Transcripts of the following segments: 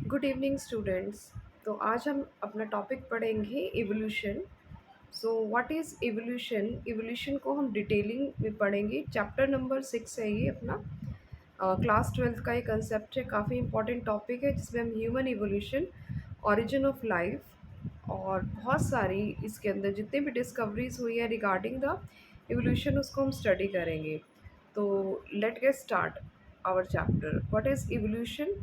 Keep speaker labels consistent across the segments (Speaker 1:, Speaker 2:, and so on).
Speaker 1: Good evening students. तो आज हम अपना टॉपिक पढ़ेंगे evolution. So what is evolution? Evolution को हम डिटेलिंग में पढ़ेंगे। चैप्टर नंबर 6 है ये अपना। क्लास 12th का ये कंसेप्ट है, काफ़ी इंपॉर्टेंट टॉपिक है जिसमें हम human evolution, origin of life और बहुत सारी इसके अंदर जितने भी डिस्कवरीज हुई है रिगार्डिंग द इवोल्यूशन उसको हम स्टडी करेंगे। तो let get start our chapter. What is evolution?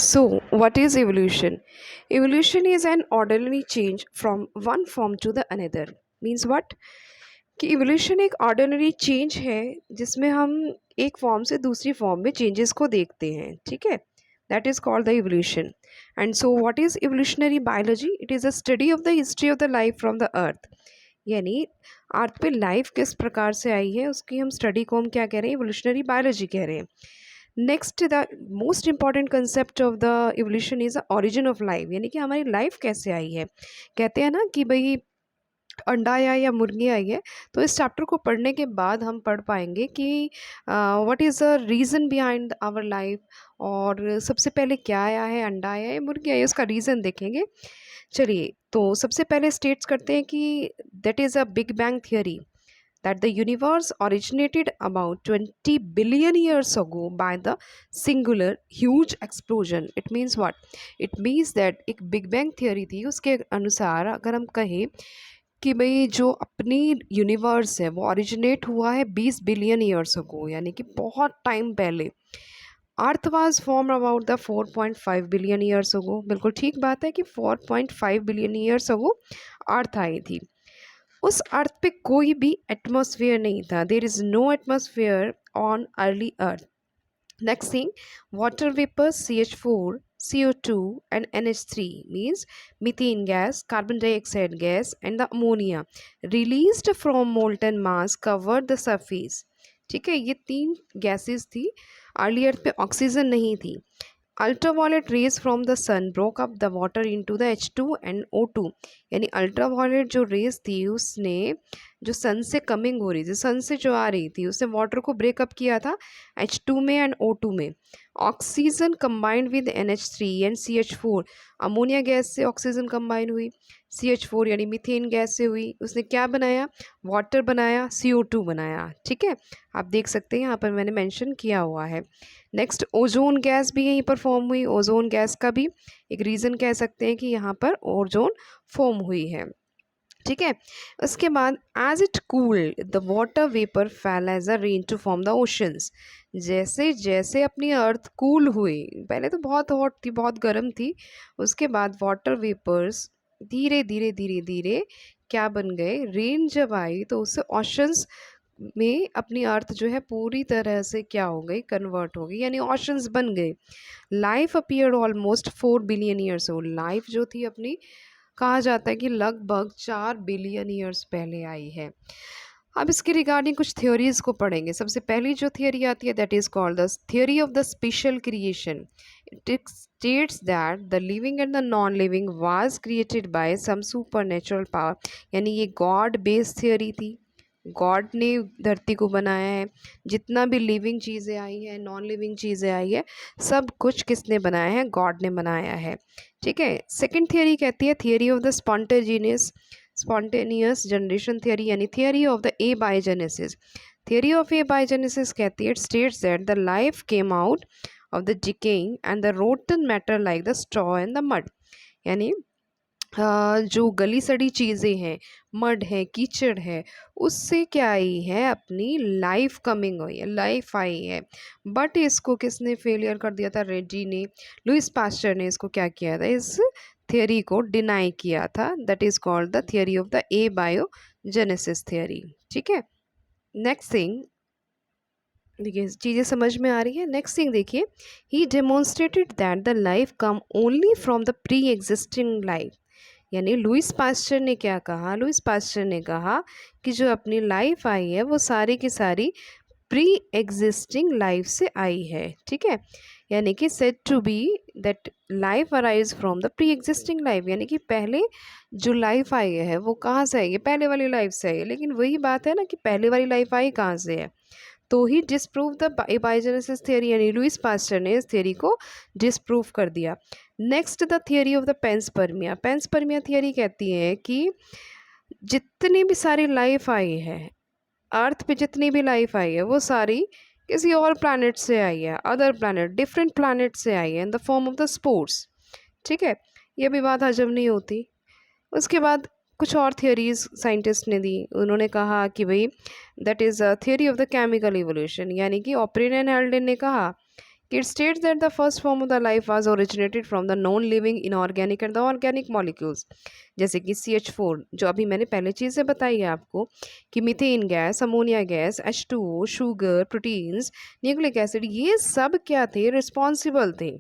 Speaker 1: So, what is evolution? Evolution is an orderly change from one form to the another. Means what? कि इवोल्यूशन एक ordinary change है जिसमें हम एक फॉर्म से दूसरी फॉर्म में चेंजेस को देखते हैं, ठीक है। That is called the evolution. And so what is evolutionary biology? It is a study of the history of the life from the earth. यानी अर्थ पे लाइफ किस प्रकार से आई है उसकी हम स्टडी को हम क्या कह रहे हैं? इवोल्यूशनरी बायोलॉजी कह रहे हैं। Next, the most important concept of the evolution is the origin of life. यानी कि हमारी लाइफ कैसे आई है। कहते हैं ना कि भाई अंडा आया या मुर्गी आई है। तो इस चैप्टर को पढ़ने के बाद हम पढ़ पाएंगे कि what is the reason behind our life, और सबसे पहले क्या आया है, अंडा आया या मुर्गी आई है, उसका रीज़न देखेंगे। चलिए, तो सबसे पहले स्टेट्स करते हैं कि that is a big bang theory, that the universe originated about 20 billion years ago by the singular huge explosion. It means what? It means that एक बिग बैंग थियोरी थी, उसके अनुसार अगर हम कहें कि भाई जो अपनी यूनिवर्स है वो ओरिजिनेट हुआ है 20 बिलियन ईयर्स अगो, यानी कि बहुत टाइम पहले। अर्थ was form about the 4.5 billion years ago. बिल्कुल ठीक बात है कि 4.5 बिलियन ईयर्स अगो अर्थ आई थी। उस अर्थ पे कोई भी एटमॉस्फेयर नहीं था। There is no atmosphere on early earth. Next thing, water vapour CH4, CO2 and NH3 means methane gas, carbon dioxide gas and the ammonia released from molten mass covered the surface. ठीक है, ये तीन gases थी। Early अर्थ पे oxygen नहीं थी। Ultraviolet rays from the sun broke up the water into the H2 and O2। यानी ultraviolet जो रेज थी उसने जो सन से कमिंग हो रही थी, सन से जो आ रही थी, उसने वाटर को ब्रेकअप किया था H2 में एंड O2 में। Oxygen combined with NH3 and CH4। Ammonia gas से ऑक्सीजन कंबाइन हुई, CH4 यानी मीथेन गैस से हुई, उसने क्या बनाया? वाटर बनाया, CO2 बनाया। ठीक है, आप देख सकते हैं यहाँ पर मैंने मेंशन किया हुआ है। नेक्स्ट, ओजोन गैस भी यहीं पर फॉर्म हुई। ओजोन गैस का भी एक रीज़न कह सकते हैं कि यहाँ पर ओजोन फॉर्म हुई है। ठीक है, उसके बाद as it cool the water vapour fell as a rain to form the oceans. जैसे जैसे अपनी अर्थ कूल हुई, पहले तो बहुत हॉट थी, बहुत गर्म थी, उसके बाद वाटर वेपर्स धीरे धीरे धीरे धीरे क्या बन गए? रेन जब आई तो उससे ओशंस में अपनी अर्थ जो है पूरी तरह से क्या हो गई? कन्वर्ट हो गई, यानी ओशंस बन गए। Life appeared almost 4 billion years old. Life जो थी अपनी, कहा जाता है कि लगभग 4 बिलियन ईयर्स पहले आई है। अब इसके रिगार्डिंग कुछ थ्योरीज को पढ़ेंगे। सबसे पहली जो थियोरी आती है that is called the theory of the special creation. It states that the living and the non living was created by some super natural power. यानी ये गॉड बेस्ड थियोरी थी। गॉड ने धरती को बनाया है। जितना भी लिविंग चीज़ें आई है, नॉन लिविंग चीज़ें आई है, सब कुछ किसने बनाया है? गॉड ने बनाया है। ठीक है, सेकंड थियरी कहती है theory of the spontaneous generation theory, यानी theory of the abiogenesis. Theory of abiogenesis कहती है it states that the life came out of the decaying and the rotten matter like the straw and the mud. यानी जो गली सड़ी चीज़ें हैं, mud है, कीचड़ है, उससे क्या आई है? अपनी लाइफ कमिंग हुई है, लाइफ आई है। बट इसको किसने फेलियर कर दिया था? रेड्डी ने, लुइस पास्चर ने इसको क्या किया था? इस थियोरी को डिनाई किया था। That is called the theory of the A biogenesis theory. ठीक है, नेक्स्ट थिंग, देखिए चीज़ें समझ में आ रही है। नेक्स्ट थिंग देखिए, he demonstrated that the life come only from the pre existing life. यानी लुइस पास्चर ने क्या कहा? लुइस पास्चर ने कहा कि जो अपनी लाइफ आई है वो सारी की सारी प्री एग्जिस्टिंग लाइफ से आई है। ठीक है, यानी कि said to be that life arise from the pre existing life. यानी कि पहले जो लाइफ आई है वो कहाँ से आई है? पहले वाली लाइफ से आई है। लेकिन वही बात है ना कि पहले वाली लाइफ आई कहाँ से है? तो ही डिसप्रूव द बायोजेनेसिस थियरी, यानी लुइस पास्टर ने इस थियरी को डिसप्रूव कर दिया। Next the theory of the panspermia. Panspermia theory कहती है कि जितनी भी सारी लाइफ आई है अर्थ पे, जितनी भी लाइफ आई है वो सारी किसी और प्लैनेट से आई है, अदर प्लैनेट, डिफरेंट प्लैनेट से आई है in the form of the spores. ठीक है, ये भी बात हजम नहीं होती। उसके बाद कुछ और थियोरीज साइंटिस्ट ने दी। उन्होंने कहा कि भाई that is a theory of the chemical evolution, यानी कि ओप्रिन एंड हेल्डेन ने कहा कि it states that the first form of the life was originated from the non-living inorganic and the organic molecules, जैसे कि CH4, जो अभी मैंने पहले चीज़ें बताई है आपको कि methane gas, ammonia gas, H2O, sugar, proteins, nucleic acid, ये सब क्या थे, रिस्पॉन्सिबल थे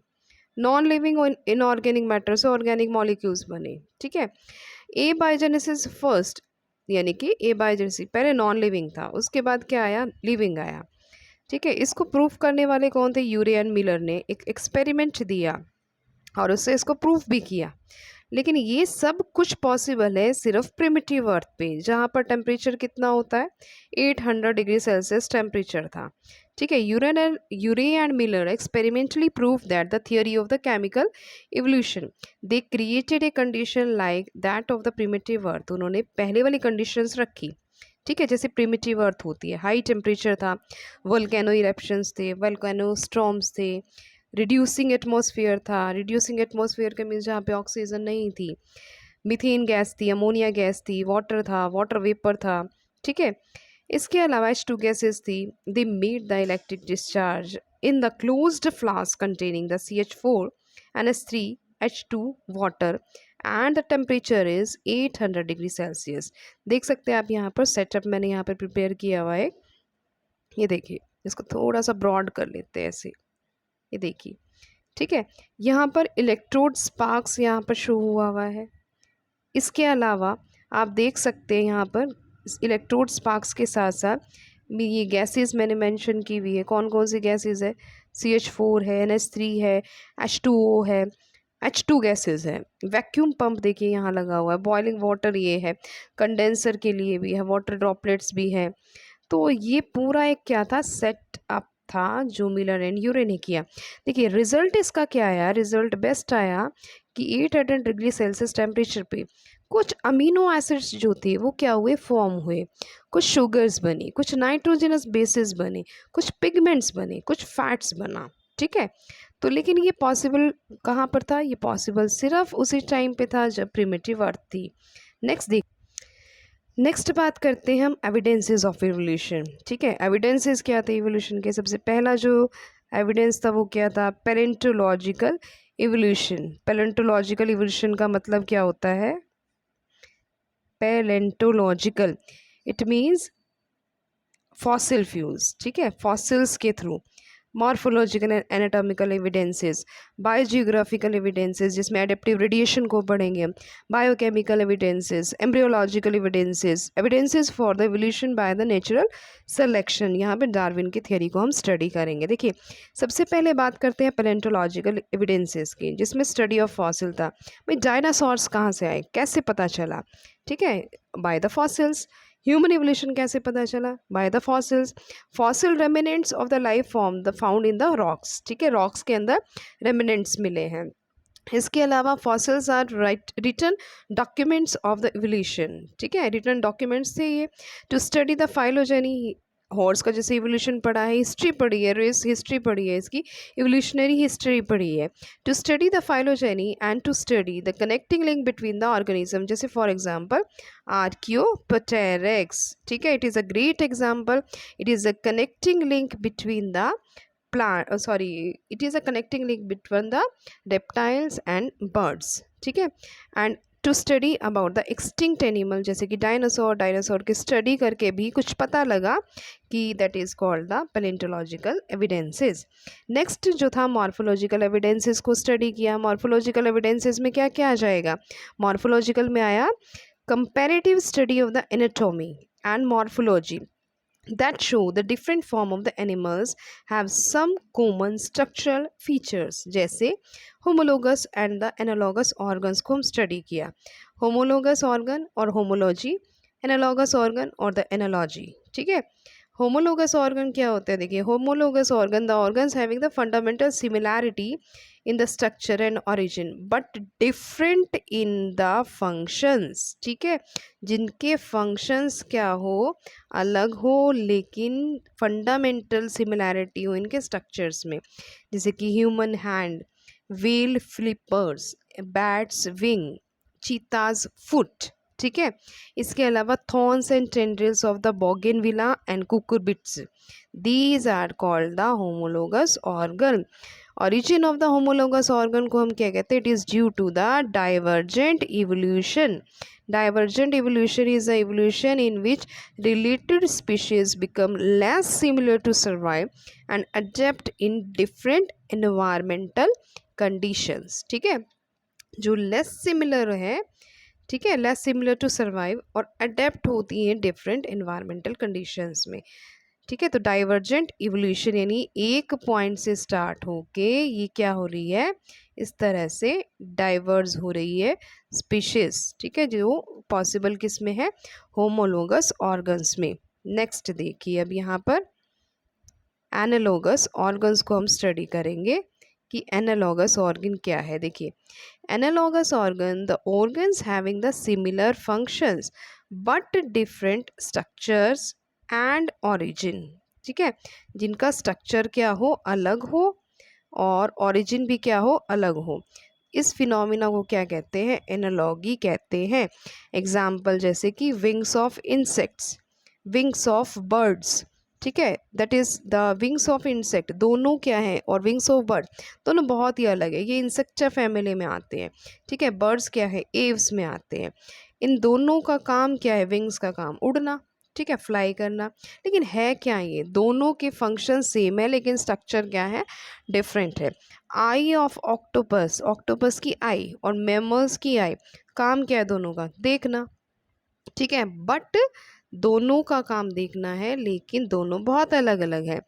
Speaker 1: नॉन लिविंग इनऑर्गेनिक मैटर से ऑर्गेनिक मॉलिक्यूल्स बने। ठीक है, ए बायोजेनेसिस फर्स्ट, यानी कि ए बायोजेनेसिस पहले नॉन लिविंग था, उसके बाद क्या आया, लिविंग आया। ठीक है, इसको प्रूफ करने वाले कौन थे, यूरे एंड मिलर ने एक एक्सपेरिमेंट दिया और उससे इसको प्रूफ भी किया। लेकिन ये सब कुछ पॉसिबल है सिर्फ प्रिमिटिव अर्थ पे, जहाँ पर टेम्परेचर कितना होता है, 800 डिग्री सेल्सियस टेम्परेचर था। ठीक है, Urey and Miller experimentally prove that the theory of the chemical evolution, they created a condition like that of the primitive earth. उन्होंने पहले वाली कंडीशंस रखी। ठीक है, जैसे प्रिमिटिव अर्थ होती है, हाई टेम्परेचर था, वोल्केनो इरेप्शंस थे, वोल्केनो स्टॉर्म्स थे, रिड्यूसिंग एटमॉस्फेयर था। रिड्यूसिंग एटमॉस्फेयर के मीन्स जहाँ पे ऑक्सीजन नहीं थी, मीथेन गैस थी, अमोनिया गैस थी, वाटर था, वाटर वेपर था। ठीक है, इसके अलावा H2 गैसेस थी। They made the electric discharge in the closed flask containing the CH4 NH3 H2 water and the temperature is 800 degree Celsius. देख सकते हैं आप यहाँ पर सेटअप मैंने यहाँ पर प्रिपेयर किया हुआ है। ये देखिए, इसको थोड़ा सा ब्रॉड कर लेते हैं ऐसे, ये देखिए। ठीक है, यहाँ पर इलेक्ट्रोड स्पार्क्स यहाँ पर शो हुआ है। इसके अलावा आप देख सकते हैं यहाँ पर इलेक्ट्रोड स्पार्क्स के साथ साथ ये गैसेस मैंने मेंशन की हुई है। कौन कौन सी गैसेस है, CH4 है, NH3 है, H2O है, H2 गैसेस है। वैक्यूम पंप देखिए यहाँ लगा हुआ है, बॉइलिंग वाटर ये है, कंडेंसर के लिए भी है, वाटर ड्रॉपलेट्स भी हैं। तो ये पूरा एक क्या था, सेट अप था जो मिलर एंड यूरे ने किया। देखिए रिजल्ट इसका क्या आया, रिजल्ट बेस्ट आया कि 800 डिग्री सेल्सियस टेम्परेचर पे कुछ अमीनो एसिड्स जो थे वो क्या हुए, फॉर्म हुए, कुछ शुगर्स बनी, कुछ नाइट्रोजनस बेसिस बने, कुछ पिगमेंट्स बने, कुछ फैट्स बना। ठीक है, तो लेकिन ये पॉसिबल कहाँ पर था, ये पॉसिबल सिर्फ उसी टाइम पे था जब प्रिमिटिव अर्थ थी। नेक्स्ट बात करते हैं हम एविडेंसेस ऑफ इवोल्यूशन। ठीक है, एविडेंसेस क्या थे इवोल्यूशन के, सबसे पहला जो एविडेंस था वो क्या था, पैलेंटोलॉजिकल इवोल्यूशन। पैलेंटोलॉजिकल इवोल्यूशन का मतलब क्या होता है, palaeontological, it means fossil fuels. ठीक है, फॉसिल्स के through. Morphological and anatomical evidences, biogeographical evidences जिसमें एडेप्टिव रेडिएशन को पढ़ेंगे, biochemical evidences, embryological evidences, evidences for the evolution by the natural selection. यहाँ पे डार्विन की थ्योरी को हम स्टडी करेंगे। देखिए सबसे पहले बात करते हैं पैलेंटोलॉजिकल एविडेंसेस की, जिसमें स्टडी ऑफ फॉसिल था। भाई डायनासोर्स कहाँ से आए, कैसे पता चला, ठीक है, by the fossils. Human evolution कैसे पता चला, by the fossils. Fossil remnants of the life form the found in the rocks. ठीक है, रॉक्स के अंदर रेमिनेंट्स मिले हैं। इसके अलावा fossils are written documents of the evolution. ठीक है, रिटन डॉक्यूमेंट्स थे ये। To study the phylogeny, horse का जैसे इवोल्यूशन पढ़ा है, हिस्ट्री पढ़ी है, रेस हिस्ट्री पढ़ी है, इसकी इवोल्यूशनरी हिस्ट्री पढ़ी है। To study the phylogeny and to study the connecting link between the organism, जैसे फॉर एग्जांपल आर्कियोप्टेरिक्स। ठीक है, it is a great example, it is a connecting link between the it is a connecting link between the reptiles and birds. ठीक है, and to study about the extinct animal, जैसे कि dinosaur की study करके भी कुछ पता लगा कि that is called the palaeontological evidences. Next जो था मॉर्फोलॉजिकल एविडेंसेस को स्टडी किया। मॉर्फोलॉजिकल एविडेंसेस में क्या क्या आ जाएगा, मॉर्फोलॉजिकल में आया comparative study of the anatomy and morphology that show the different form of the animals have some common structural features, जैसे homologous and the analogous organs को हम स्टडी किया। homologous organ और homology, analogous organ और the analogy। ठीक है, homologous organ क्या होता है? देखिए, homologous organ, the organs having the fundamental similarity in the structure and origin but different in the functions, ठीक है, जिनके फंक्शंस क्या हो, अलग हो, लेकिन फंडामेंटल सिमिलैरिटी हो इनके स्ट्रक्चर्स में, जैसे कि human hand, whale flippers, bats wing, cheetahs foot, ठीक है। इसके अलावा thorns and tendrils of the bougainvillea and cucurbits, these are called the homologous organ. origin of the homologous organ को हम क्या कहते हैं? It is due to the divergent evolution. divergent evolution is the evolution in which related species become less similar to survive and adapt in different environmental conditions, ठीक है। जो less similar है, ठीक है, लेस सिमिलर टू सर्वाइव और adapt होती हैं different environmental conditions में, ठीक है। तो डाइवर्जेंट इवोल्यूशन यानी एक पॉइंट से स्टार्ट होके ये क्या हो रही है, इस तरह से डाइवर्स हो रही है स्पीशीज, ठीक है, जो पॉसिबल किस में है? होमोलोगस ऑर्गन्स में। नेक्स्ट देखिए, अब यहाँ पर एनालॉगस ऑर्गन्स को हम स्टडी करेंगे कि एनालॉगस ऑर्गन क्या है। देखिए, analogous organ, the organs having the similar functions but different structures and origin, ठीक है, जिनका स्ट्रक्चर क्या हो, अलग हो, और ओरिजिन भी क्या हो, अलग हो। इस फिनोमिना को क्या कहते हैं? एनालॉगी कहते हैं। एग्जाम्पल जैसे कि wings of insects, wings of birds, ठीक है, that is the wings of insect दोनों क्या है, और विंग्स ऑफ बर्ड दोनों बहुत ही अलग है। ये इंसेक्टा फैमिली में आते हैं, ठीक है, बर्ड्स क्या है, एव्स में आते हैं। इन दोनों का काम क्या है? विंग्स का काम उड़ना, ठीक है, फ्लाई करना। लेकिन है क्या ये? दोनों के फंक्शन सेम है लेकिन स्ट्रक्चर क्या है? डिफरेंट है। आई ऑफ ऑक्टोपस, ऑक्टोपस की आई और मैमल्स की आई, काम क्या है दोनों का? देखना, ठीक है, बट दोनों का काम देखना है लेकिन दोनों बहुत अलग अलग है।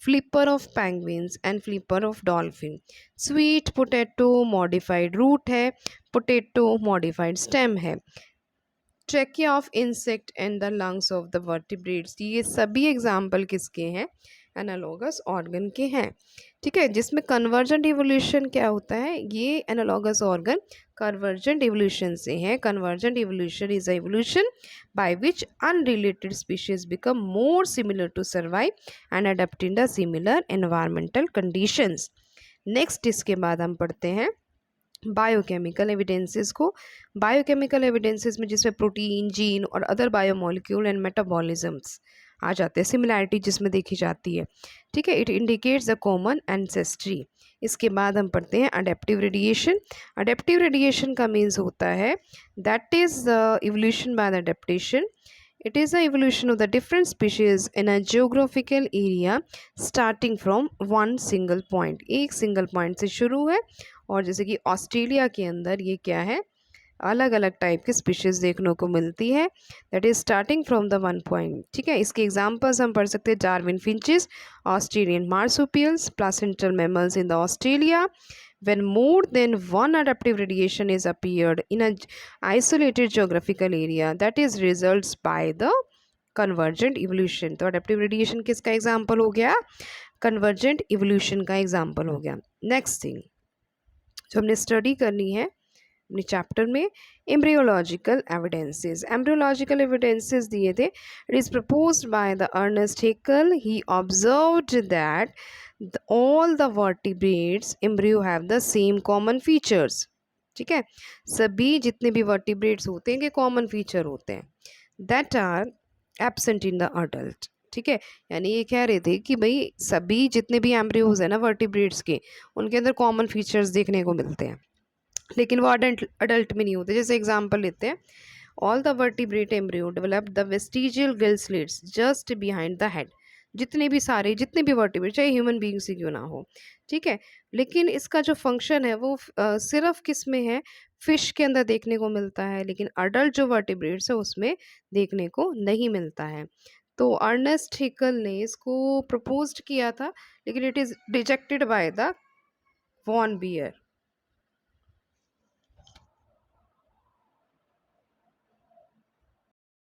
Speaker 1: Flipper of penguins and flipper of dolphin, sweet potato modified root है, पोटैटो मॉडिफाइड स्टेम है। Trachea of insect and the lungs of the vertebrates, ये सभी एग्जाम्पल किसके हैं? एनालॉगस ऑर्गन के हैं, ठीक है। जिसमें कन्वर्जेंट इवोल्यूशन क्या होता है? ये एनालॉगस ऑर्गन कन्वर्जेंट इवोल्यूशन से है। Convergent evolution is a evolution by which unrelated species become more similar to survive and adapt in the similar environmental conditions. Next इसके बाद हम पढ़ते हैं बायोकेमिकल एविडेंसेस को। बायोकेमिकल एविडेंसेस में जिसमें प्रोटीन, जीन और अदर बायोमोलिक्यूल एंड मेटाबॉलिज्म्स आ जाते हैं, सिमिलैरिटी जिसमें देखी जाती है, ठीक है। It indicates the common ancestry. इसके बाद हम पढ़ते हैं अडेप्टिव रेडिएशन। अडेप्टिव रेडिएशन का मीन्स होता है that is the evolution by the adaptation. It is the evolution of the different species in a geographical area starting from one single point. एक single point से शुरू है, और जैसे कि ऑस्ट्रेलिया के अंदर ये क्या है, अलग अलग टाइप के स्पीशीज़ देखने को मिलती है, that is starting from the one point, ठीक है। इसके एग्जांपल्स हम पढ़ सकते हैं Darwin finches, Australian marsupials, placental mammals in the Australia. When more than one adaptive radiation is appeared in a isolated geographical area, that is results by the convergent evolution. तो adaptive radiation किसका example हो गया? Convergent evolution का example हो गया। Next thing जो हमने study करनी है अपने चैप्टर में, एम्ब्रियोलॉजिकल एविडेंसेस। एम्ब्रियोलॉजिकल एविडेंसेस दिए थे। It is proposed by the Ernest Haeckel. He observed that all the vertebrates embryo have the same common features, ठीक है। सभी जितने भी वर्टिब्रेट्स होते हैं के कॉमन फीचर होते हैं, that are absent in the adult, ठीक है। यानी ये कह रहे थे कि भाई सभी जितने भी एम्ब्रियोज हैं ना वर्टिब्रेट्स के, उनके अंदर कॉमन फीचर्स देखने को मिलते हैं लेकिन वो अडल्ट में नहीं होते। जैसे एग्जांपल लेते हैं, all the vertebrate embryo develop the vestigial gill slits just behind the head. जितने भी वर्टिब्रेट चाहे ह्यूमन बीइंग से क्यों ना हो, ठीक है, लेकिन इसका जो फंक्शन है वो सिर्फ किस में है? फिश के अंदर देखने को मिलता है, लेकिन अडल्ट जो वर्टिब्रेट्स है उसमें देखने को नहीं मिलता है। तो अर्नेस्ट हेकल ने इसको प्रपोज्ड किया था लेकिन it is rejected by the von beer,